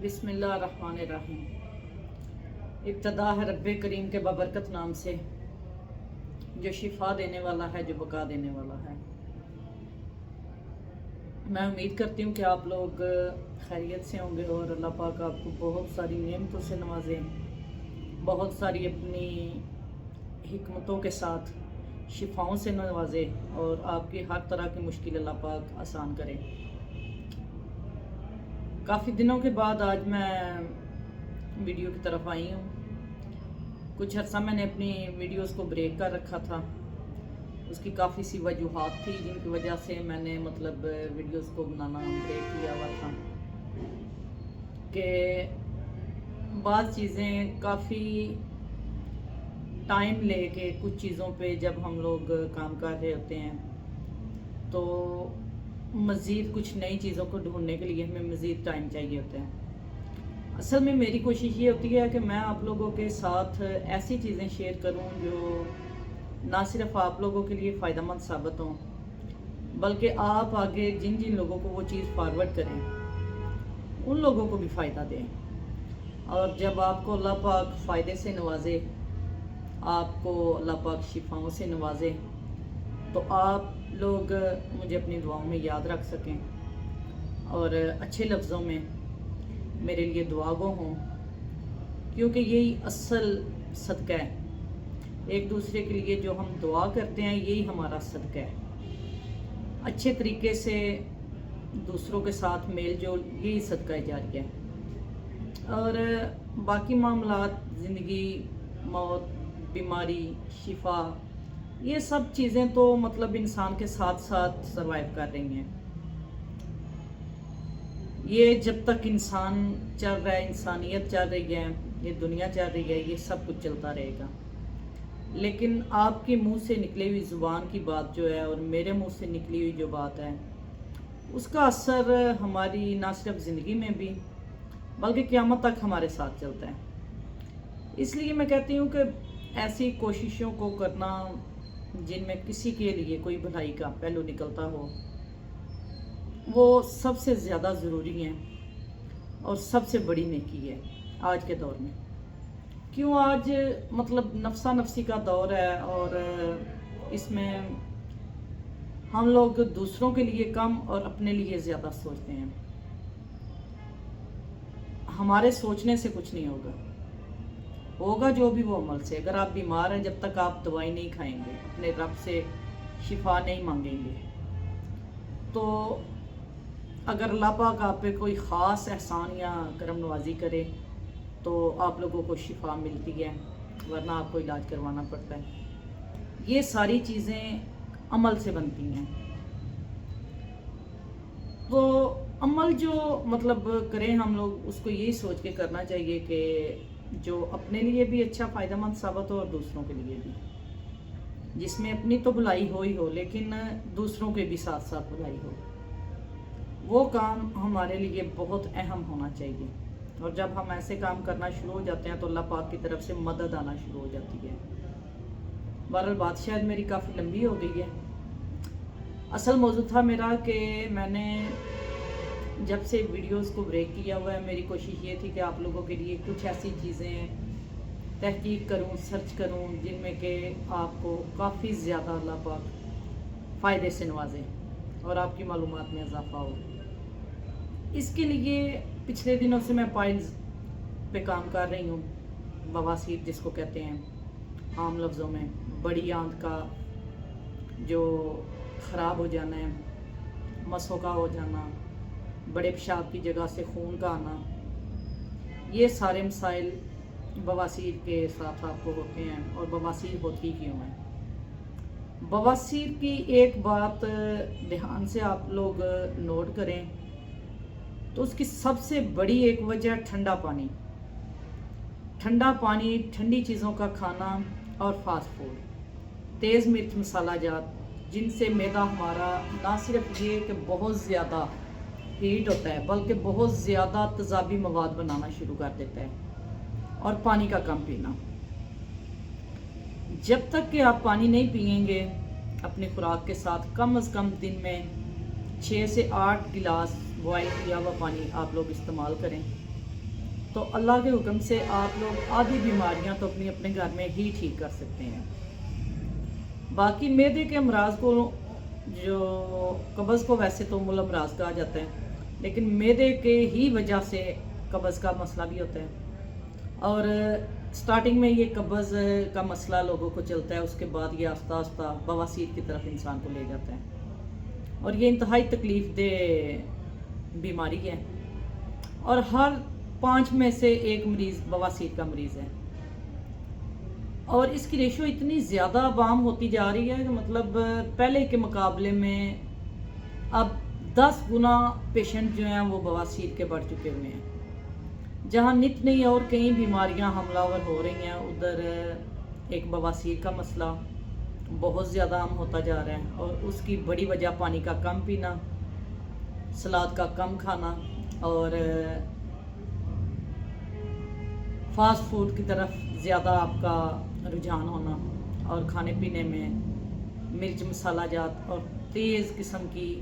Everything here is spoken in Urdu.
بسم اللہ الرحمن الرحیم۔ ابتدا ہے رب کریم کے بابرکت نام سے، جو شفا دینے والا ہے، جو بقا دینے والا ہے۔ میں امید کرتی ہوں کہ آپ لوگ خیریت سے ہوں گے اور اللہ پاک آپ کو بہت ساری نعمتوں سے نوازیں، بہت ساری اپنی حکمتوں کے ساتھ شفاؤں سے نوازے اور آپ کی ہر طرح کی مشکل اللہ پاک آسان کرے۔ کافی دنوں کے بعد آج میں ویڈیو کی طرف آئی ہوں۔ کچھ عرصہ میں نے اپنی ویڈیوز کو بریک کر رکھا تھا، اس کی کافی سی وجوہات تھی جن کی وجہ سے میں نے ویڈیوز کو بنانا بریک کیا ہوا تھا، کہ بعض چیزیں کافی ٹائم لے کے کچھ چیزوں پہ جب ہم لوگ کام کر رہے ہوتے ہیں تو مزید کچھ نئی چیزوں کو ڈھونڈنے کے لیے ہمیں مزید ٹائم چاہیے ہوتا ہے۔ اصل میں میری کوشش یہ ہوتی ہے کہ میں آپ لوگوں کے ساتھ ایسی چیزیں شیئر کروں جو نہ صرف آپ لوگوں کے لیے فائدہ مند ثابت ہوں، بلکہ آپ آگے جن جن لوگوں کو وہ چیز فارورڈ کریں ان لوگوں کو بھی فائدہ دیں۔ اور جب آپ کو اللہ پاک فائدے سے نوازے، آپ کو اللہ پاک شفاؤں سے نوازے، تو آپ لوگ مجھے اپنی دعاؤں میں یاد رکھ سکیں اور اچھے لفظوں میں میرے لیے دعا گو ہوں، کیونکہ یہی اصل صدقہ ہے۔ ایک دوسرے کے لیے جو ہم دعا کرتے ہیں یہی ہمارا صدقہ ہے۔ اچھے طریقے سے دوسروں کے ساتھ میل جول، یہی صدقہ جاریہ ہے۔ اور باقی معاملات، زندگی، موت، بیماری، شفا، یہ سب چیزیں تو انسان کے ساتھ ساتھ سروائیو کر رہی ہیں۔ یہ جب تک انسان چل رہا ہے، انسانیت چل رہی ہے، یہ دنیا چل رہی ہے، یہ سب کچھ چلتا رہے گا۔ لیکن آپ کے منہ سے نکلی ہوئی زبان کی بات جو ہے اور میرے منہ سے نکلی ہوئی جو بات ہے، اس کا اثر ہماری نہ صرف زندگی میں بھی بلکہ قیامت تک ہمارے ساتھ چلتا ہے۔ اس لیے میں کہتی ہوں کہ ایسی کوششوں کو کرنا جن میں کسی کے لیے کوئی بھلائی کا پہلو نکلتا ہو، وہ سب سے زیادہ ضروری ہیں اور سب سے بڑی نیکی ہے آج کے دور میں۔ کیوں آج نفسا نفسی کا دور ہے اور اس میں ہم لوگ دوسروں کے لیے کم اور اپنے لیے زیادہ سوچتے ہیں۔ ہمارے سوچنے سے کچھ نہیں ہوگا جو بھی وہ عمل سے۔ اگر آپ بیمار ہیں، جب تک آپ دوائی نہیں کھائیں گے، اپنے رب سے شفا نہیں مانگیں گے، تو اگر اللہ پاک آپ پہ کوئی خاص احسان یا کرم نوازی کرے تو آپ لوگوں کو شفا ملتی ہے، ورنہ آپ کو علاج کروانا پڑتا ہے۔ یہ ساری چیزیں عمل سے بنتی ہیں۔ تو عمل جو کریں ہم لوگ، اس کو یہی سوچ کے کرنا چاہیے کہ جو اپنے لیے بھی اچھا فائدہ مند ثابت ہو اور دوسروں کے لیے بھی، جس میں اپنی تو بھلائی ہی ہو لیکن دوسروں کے بھی ساتھ ساتھ بھلائی ہو۔ وہ کام ہمارے لیے بہت اہم ہونا چاہیے، اور جب ہم ایسے کام کرنا شروع ہو جاتے ہیں تو اللہ پاک کی طرف سے مدد آنا شروع ہو جاتی ہے۔ بہرحال بات شاید میری کافی لمبی ہو گئی ہے۔ اصل موضوع تھا میرا کہ میں نے جب سے ویڈیوز کو بریک کیا ہوا ہے، میری کوشش یہ تھی کہ آپ لوگوں کے لیے کچھ ایسی چیزیں تحقیق کروں، سرچ کروں، جن میں کہ آپ کو کافی زیادہ اللہ پاک فائدے سے نوازیں اور آپ کی معلومات میں اضافہ ہو۔ اس کے لیے پچھلے دنوں سے میں پائلز پہ کام کر رہی ہوں، بواسیر جس کو کہتے ہیں عام لفظوں میں، بڑی آنت کا جو خراب ہو جانا ہے، مسوں کا ہو جانا، بڑے پیشاب کی جگہ سے خون کا آنا، یہ سارے مسائل بواسیر کے ساتھ آپ کو ہوتے ہیں۔ اور بواسیر ہوتی کیوں ہے؟ بواسیر کی ایک بات دھیان سے آپ لوگ نوٹ کریں تو اس کی سب سے بڑی ایک وجہ ٹھنڈا پانی، ٹھنڈی چیزوں کا کھانا اور فاسٹ فوڈ، تیز مرچ مسالہ جات، جن سے معدہ ہمارا نہ صرف یہ کہ بہت زیادہ ہیٹ ہوتا ہے بلکہ بہت زیادہ تیزابی مواد بنانا شروع کر دیتا ہے۔ اور پانی کا کم پینا۔ جب تک کہ آپ پانی نہیں پئیں گے اپنی خوراک کے ساتھ، کم از کم دن میں 6 سے 8 گلاس بوائل کیا ہوا پانی آپ لوگ استعمال کریں۔ تو اللہ کے حکم سے آپ لوگ آدھی بیماریاں تو اپنے گھر میں ہی ٹھیک کر سکتے ہیں۔ باقی معدے کے امراض کو، جو قبض کو ویسے تو مول امراض کہا جاتا ہے، لیکن معدے کے ہی وجہ سے قبض کا مسئلہ بھی ہوتا ہے، اور سٹارٹنگ میں یہ قبض کا مسئلہ لوگوں کو چلتا ہے، اس کے بعد یہ آہستہ آہستہ بواسیر کی طرف انسان کو لے جاتا ہے، اور یہ انتہائی تکلیف دہ بیماری ہے، اور ہر 5 میں سے 1 مریض بواسیر کا مریض ہے، اور اس کی ریشو اتنی زیادہ عام ہوتی جا رہی ہے کہ مطلب پہلے کے مقابلے میں اب 10 گنا پیشنٹ جو ہیں وہ بواسیر کے بڑھ چکے ہوئے ہیں۔ جہاں نت نئی اور کئی بیماریاں حملہ آور ہو رہی ہیں، ادھر ایک بواسیر کا مسئلہ بہت زیادہ عام ہوتا جا رہا ہے، اور اس کی بڑی وجہ پانی کا کم پینا، سلاد کا کم کھانا، اور فاسٹ فوڈ کی طرف زیادہ آپ کا رجحان ہونا، اور کھانے پینے میں مرچ مسالہ جات اور تیز قسم کی